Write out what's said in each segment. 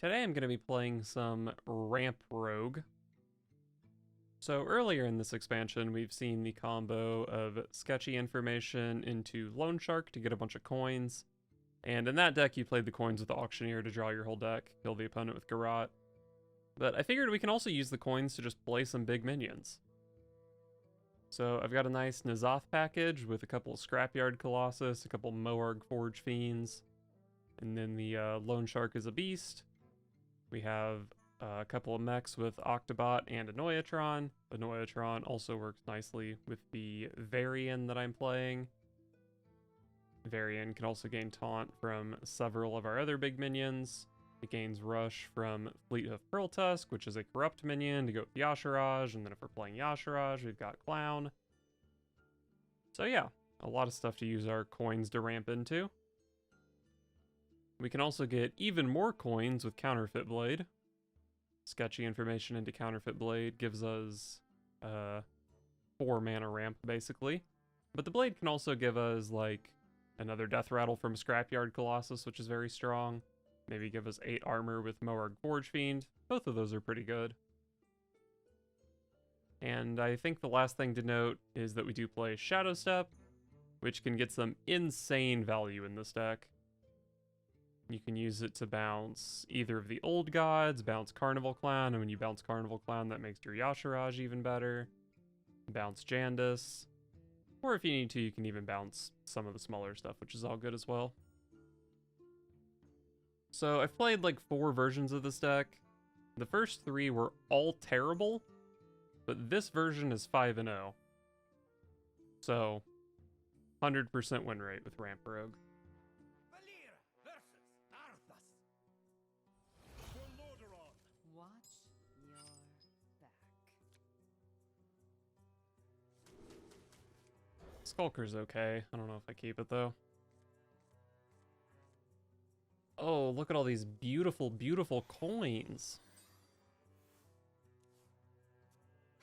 Today I'm going to be playing some Ramp Rogue. So earlier in this expansion, we've seen the combo of Sketchy Information into Loan Shark to get a bunch of coins. And in that deck, you played the coins with the Auctioneer to draw your whole deck, kill the opponent with Garrote. But I figured we can also use the coins to just play some big minions. So I've got a nice N'Zoth package with a couple of Scrapyard Colossus, a couple Moarg Forge Fiends, and then the Loan Shark is a beast. We have a couple of mechs with Octobot and Annoyatron. Annoyatron also works nicely with the Varian that I'm playing. Varian can also gain Taunt from several of our other big minions. It gains Rush from Fleet of Pearl Tusk, which is a corrupt minion to go with Yashiraj, and then if we're playing Yashiraj, we've got Clown. So yeah, a lot of stuff to use our coins to ramp into. We can also get even more coins with Counterfeit Blade. Sketchy Information into Counterfeit Blade gives us 4 mana ramp, basically. But the Blade can also give us, like, another Death Rattle from Scrapyard Colossus, which is very strong. Maybe give us 8 armor with Moarg Forge Fiend. Both of those are pretty good. And I think the last thing to note is that we do play Shadow Step, which can get some insane value in this deck. You can use it to bounce either of the old gods, bounce Carnival Clown, and when you bounce Carnival Clown, that makes your Yashiraj even better. Bounce Jandis. Or if you need to, you can even bounce some of the smaller stuff, which is all good as well. So I've played like 4 versions of this deck. The first 3 were all terrible, but this version is 5-0. So, 100% win rate with Ramp Rogue. Skulker's okay. I don't know if I keep it though. Oh, look at all these beautiful, beautiful coins.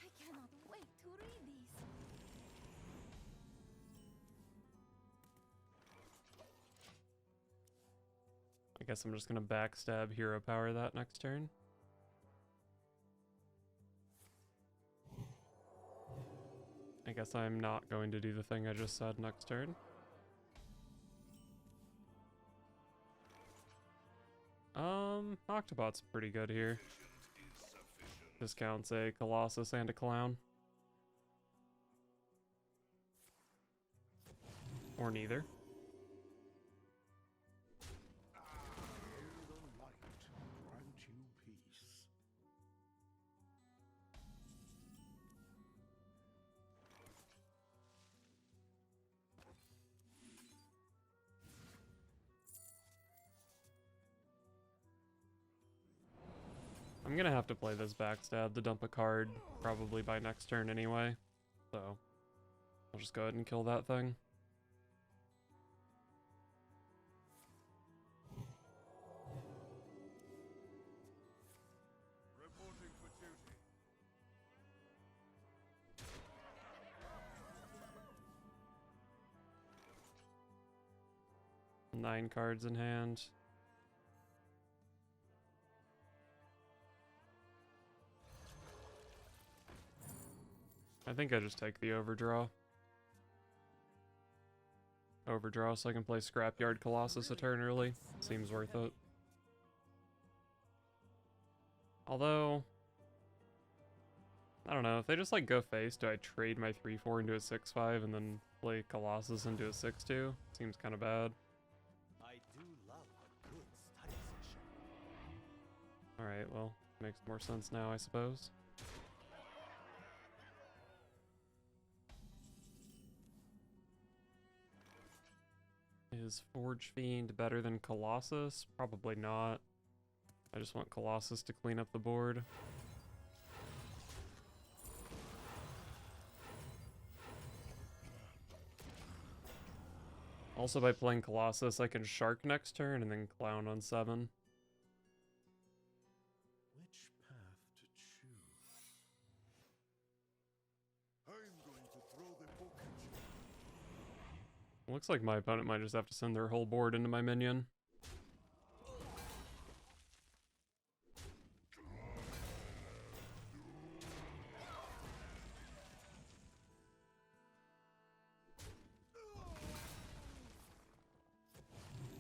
I cannot wait to read these. I guess I'm just gonna backstab Hero Power that next turn. I guess I'm not going to do the thing I just said next turn. Octobot's pretty good here. Discounts a Colossus and a Clown. Or neither. I'm gonna have to play this backstab to dump a card probably by next turn anyway, so I'll just go ahead and kill that thing. Reporting for duty. 9 cards in hand. I think I just take the overdraw. Overdraw so I can play Scrapyard Colossus a turn early. Seems worth it. Although, I don't know, if they just like go face, do I trade my 3-4 into a 6-5 and then play Colossus into a 6-2? Seems kind of bad. I do love a good study session. Alright, well, makes more sense now, I suppose. Is Forge Fiend better than Colossus? Probably not. I just want Colossus to clean up the board. Also, by playing Colossus, I can Shark next turn and then Clown on 7. Which path to choose? I'm going to throw the book at you. Looks like my opponent might just have to send their whole board into my minion.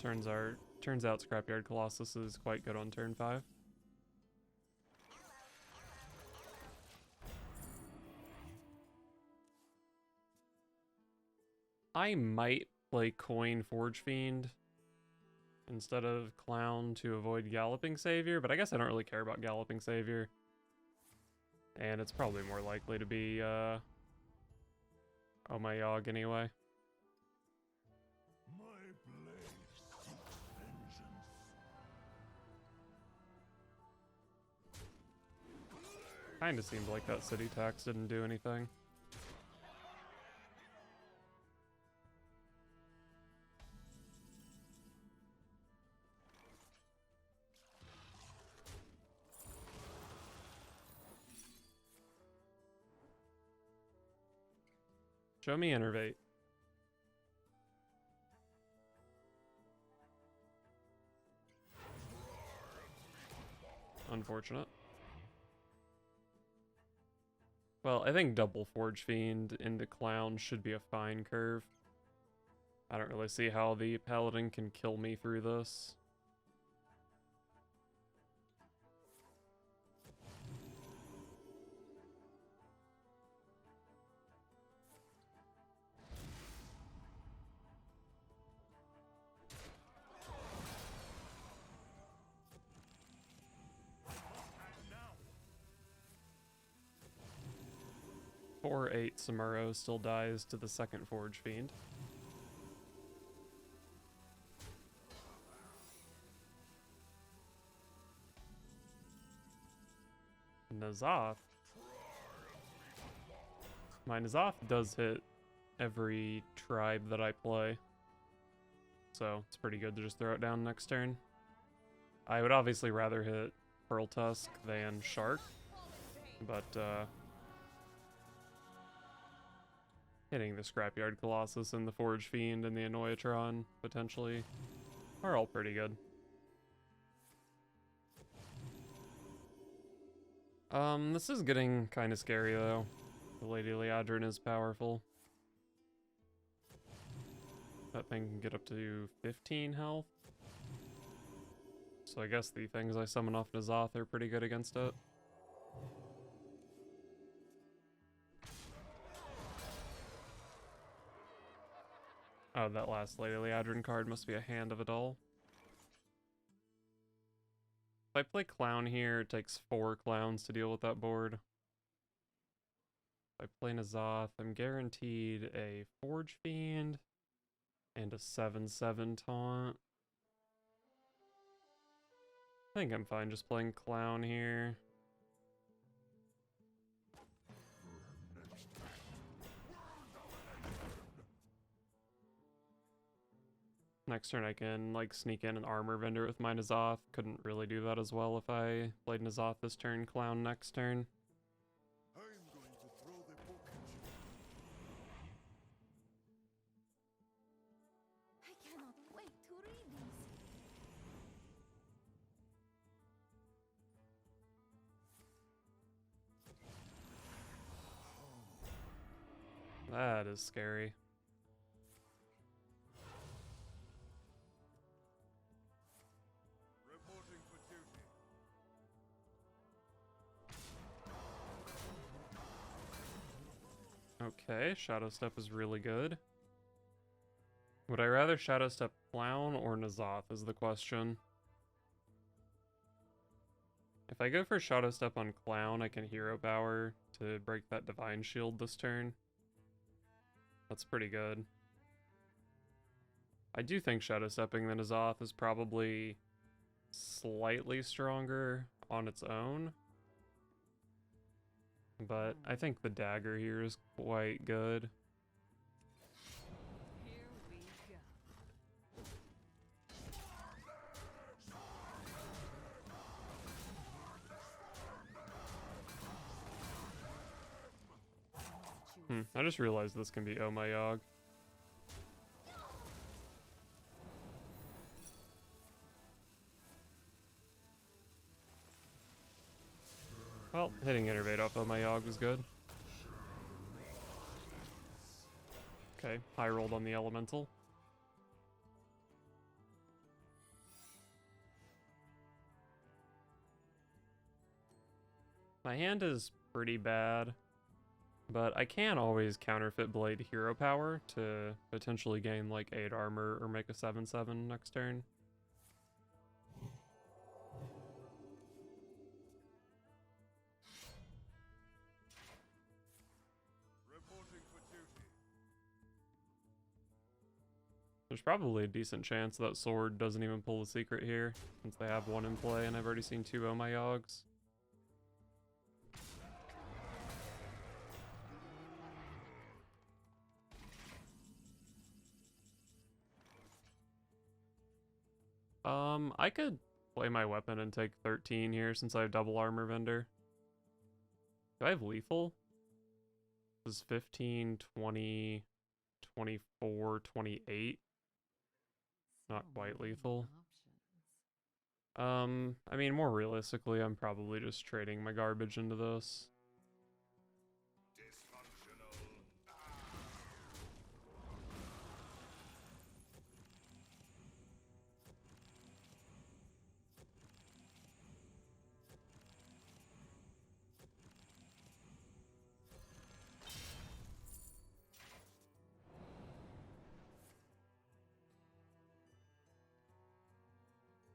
Turns out Scrapyard Colossus is quite good on turn 5. I might play Coin Forge Fiend instead of Clown to avoid Galloping Savior, but I guess I don't really care about Galloping Savior. And it's probably more likely to be Oh My Yogg anyway. My blade seeks vengeance. Kinda seemed like that city tax didn't do anything. Show me Innervate. Unfortunate. Well, I think double Forge Fiend into Clown should be a fine curve. I don't really see how the Paladin can kill me through this. Now, 4/8 Samuro still dies to the second Forge Fiend. N'Zoth. My N'Zoth does hit every tribe that I play, so it's pretty good to just throw it down next turn. I would obviously rather hit Pearl Tusk than Shark, but hitting the Scrapyard Colossus and the Forge Fiend and the Annoyatron, potentially, are all pretty good. This is getting kind of scary, though. The Lady Liadrin is powerful. That thing can get up to 15 health. So I guess the things I summon off N'Zoth are pretty good against it. Oh, that last Lady Liadrin card must be a Hand of a Doll. If I play Clown here, it takes 4 Clowns to deal with that board. If I play N'Zoth, I'm guaranteed a Forge Fiend and a 7/7 taunt. I think I'm fine just playing Clown here. Next turn I can like sneak in an Armor Vendor with my N'Zoth. Couldn't really do that as well if I played N'Zoth this turn, Clown next turn. I'm going to throw the book at you. I cannot wait to read these. That is scary. Reporting for duty. Okay, Shadow Step is really good. Would I rather Shadow Step Clown or N'Zoth is the question. If I go for Shadow Step on Clown, I can Hero Power to break that Divine Shield this turn. That's pretty good. I do think Shadow Stepping the N'Zoth is probably slightly stronger on its own. But I think the dagger here is quite good. Here we go. I just realized this can be Oh My Yogg. Well, hitting Innervate off Oh My Yogg was good. Okay, high rolled on the Elemental. My hand is pretty bad, but I can always counterfeit Blade hero power to potentially gain like 8 armor or make a 7/7 next turn. Reporting for duty. There's probably a decent chance that sword doesn't even pull the secret here, since they have one in play and I've already seen 2 Yogs. I could play my weapon and take 13 here since I have double armor vendor. Do I have lethal? This is 15, 20, 24, 28. Not quite lethal. I mean, more realistically, I'm probably just trading my garbage into this. Dysfunctional.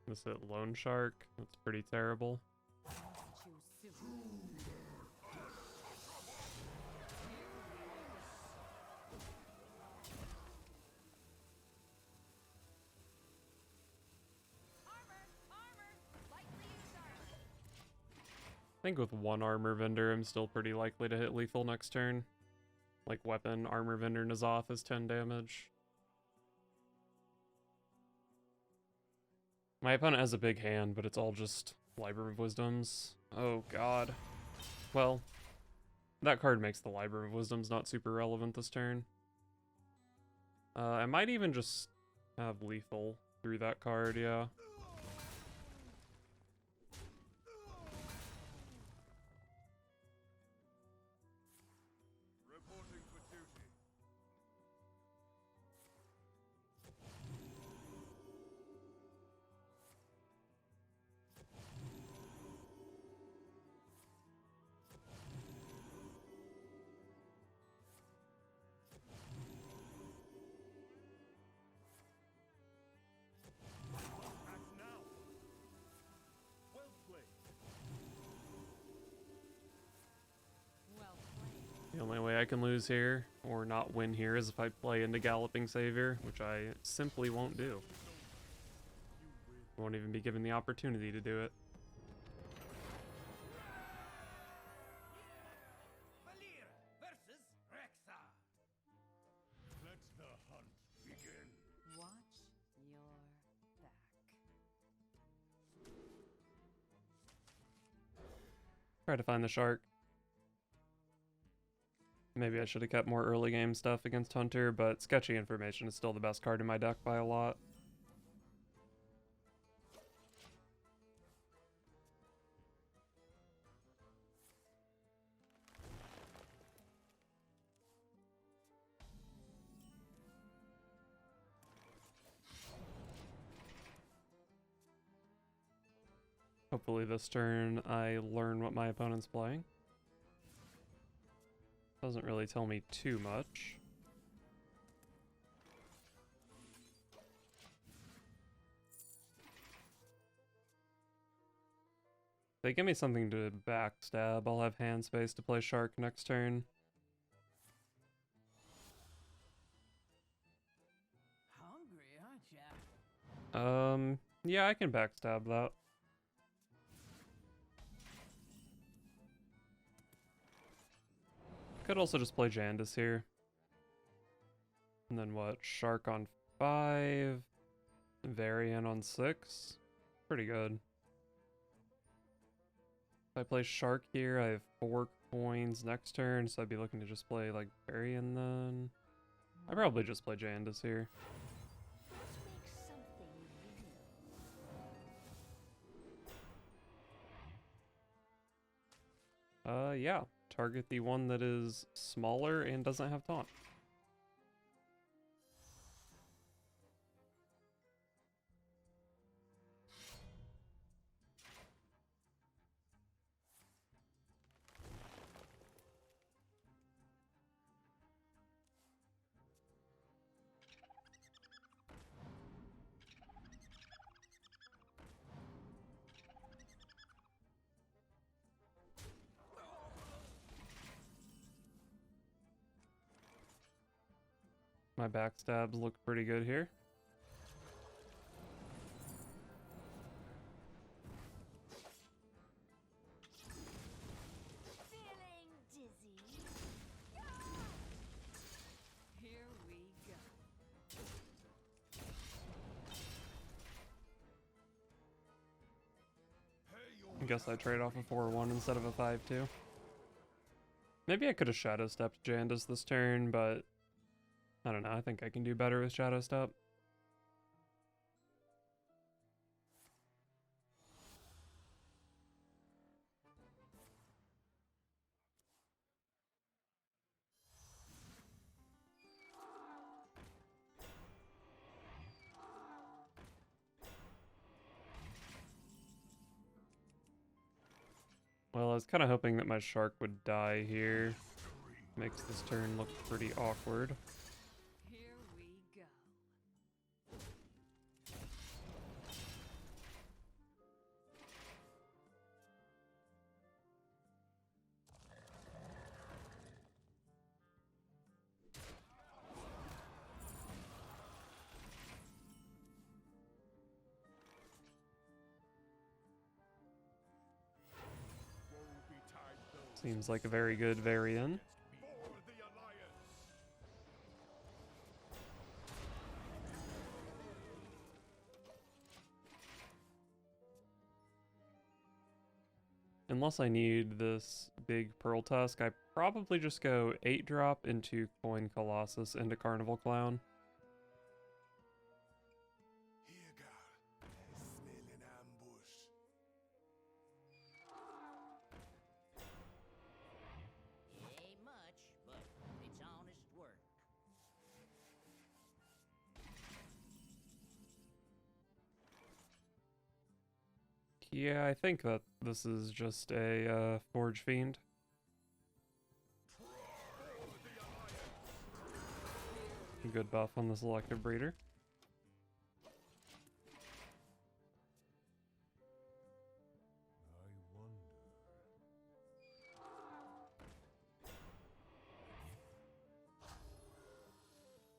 This is Lone Shark. That's pretty terrible. I think with 1 armor vendor, I'm still pretty likely to hit lethal next turn. Like weapon, armor vendor, N'Zoth is 10 damage. My opponent has a big hand, but it's all just Library of Wisdoms. Oh god. Well, that card makes the Library of Wisdoms not super relevant this turn. I might even just have lethal through that card, yeah. Reporting for duty. Act now. Well played. The only way I can lose here, or not win here, is if I play into Galloping Savior, which I simply won't do. Won't even be given the opportunity to do it. Valir versus Rexa. Let the hunt begin. Watch your back. Try to find the shark. Maybe I should have kept more early game stuff against Hunter, but Sketchy Information is still the best card in my deck by a lot. Hopefully this turn I learn what my opponent's playing. Doesn't really tell me too much. If they give me something to backstab, I'll have hand space to play Shark next turn. Hungry, aren't ya? Yeah, I can backstab that. Could also just play Jandis here. And then what? Shark on 5. Varian on 6. Pretty good. If I play Shark here, I have 4 coins next turn, so I'd be looking to just play like Varian then. I'd probably just play Jandis here. Let's make something real. Yeah. Target the one that is smaller and doesn't have taunt. My backstabs look pretty good here. Feeling dizzy. Here we go. I guess I trade off a 4-1 instead of a 5-2. Maybe I could have Shadow Stepped Jandis this turn, but I don't know. I think I can do better with Shadow Step. Well, I was kind of hoping that my shark would die here. Makes this turn look pretty awkward. Here we go. Seems like a very good variant. For the Alliance! Unless I need this big Pearl Tusk, I probably just go 8-drop into Coin Colossus into Carnival Clown. Here, girl. I smell an ambush. It ain't much, but it's honest work. Yeah, I think that this is just a Forge Fiend. Good buff on the Selective Breeder. I wonder.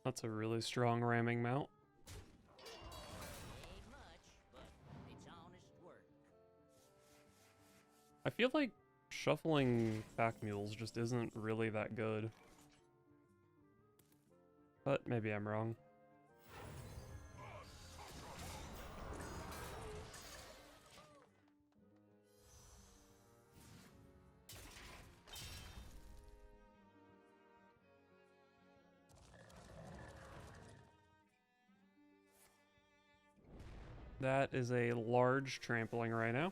That's a really strong ramming mount. It ain't much, but it's honest work. I feel like shuffling pack mules just isn't really that good. But maybe I'm wrong. That is a large trampling right now.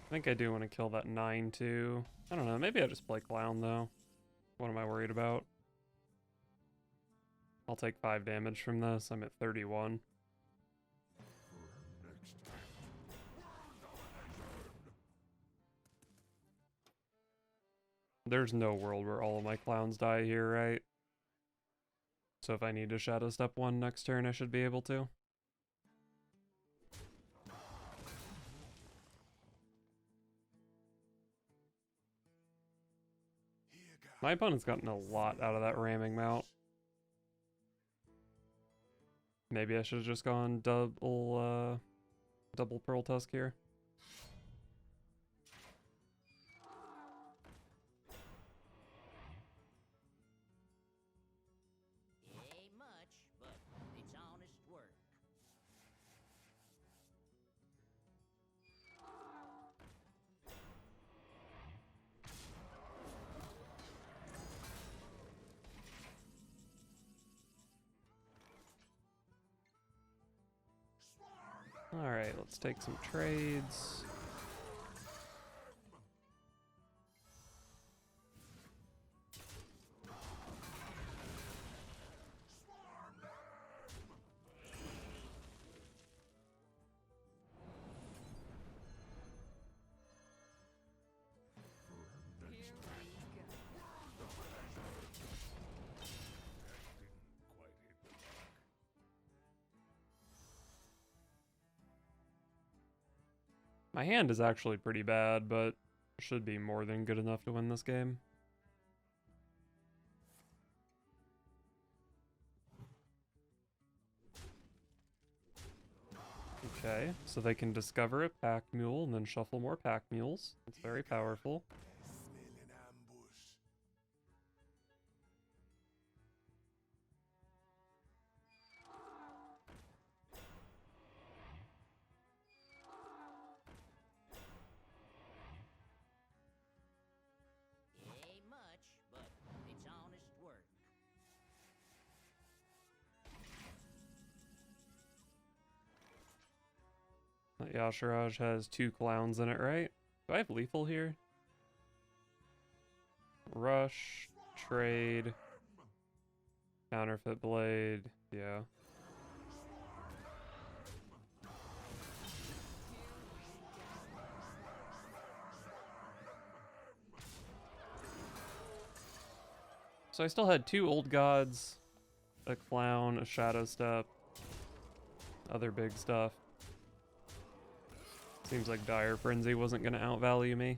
I think I do want to kill that 9 too. I don't know, maybe I just play Clown though. What am I worried about? I'll take 5 damage from this. I'm at 31. There's no world where all of my clowns die here, right? So if I need to Shadow Step one next turn, I should be able to. Here, girl. My opponent's gotten a lot out of that ramming mount. Maybe I should have just gone double Pearl Tusk here. It ain't much, but it's honest work. Alright, let's take some trades. My hand is actually pretty bad, but should be more than good enough to win this game. Okay, so they can discover a pack mule and then shuffle more pack mules. It's very powerful. Smell an ambush. Ain't much, but it's honest work. That Yashiraj has 2 clowns in it, right? Do I have lethal here? Rush, trade, counterfeit blade, yeah. So I still had 2 old gods, a clown, a shadow step, other big stuff. Seems like Dire Frenzy wasn't gonna outvalue me.